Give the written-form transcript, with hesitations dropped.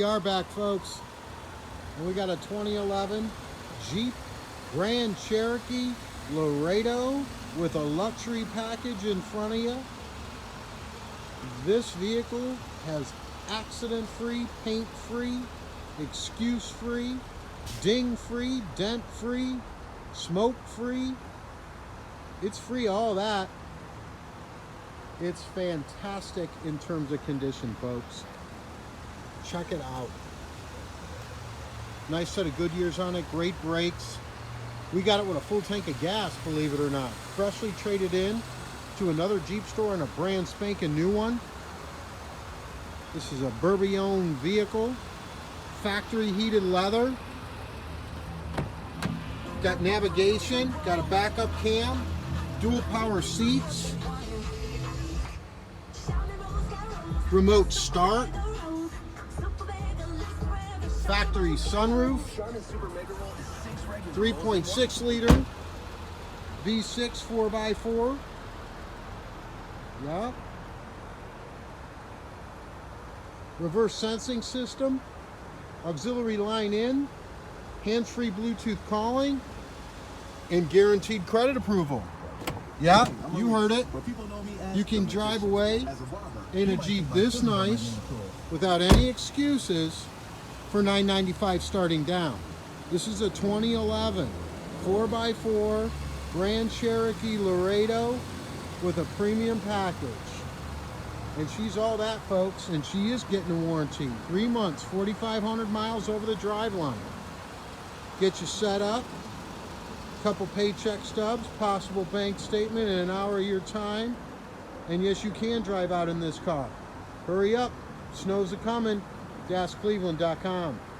are back, folks. And we got a 2011 Jeep Grand Cherokee Laredo with a luxury package in front of you. This vehicle has accident-free, paint-free, excuse-free, ding-free, dent-free, smoke-free. It's free, all that. It's fantastic in terms of condition, folks. Check it out. Nice set of Goodyears on it, great brakes. We got it with a full tank of gas, believe it or not. Freshly traded in to another Jeep store and a brand spanking new one. This is a Burbee-owned vehicle. Factory heated leather. Got navigation, got a backup cam, dual power seats, remote start, factory sunroof, 3.6 liter V6 4x4. Yeah. Reverse sensing system, auxiliary line in, hands-free Bluetooth calling, and guaranteed credit approval. Yeah, you heard it. You can drive away in a Jeep this nice without any excuses for $995 starting down. This is a 2011 4x4 Grand Cherokee Laredo with a premium package. And she's all that, folks, and she is getting a warranty. 3 months, 4,500 miles over the driveline. Get you set up, couple paycheck stubs, possible bank statement in an hour of your time. And yes, you can drive out in this car. Hurry up, snow's a-coming. DasCleveland.com.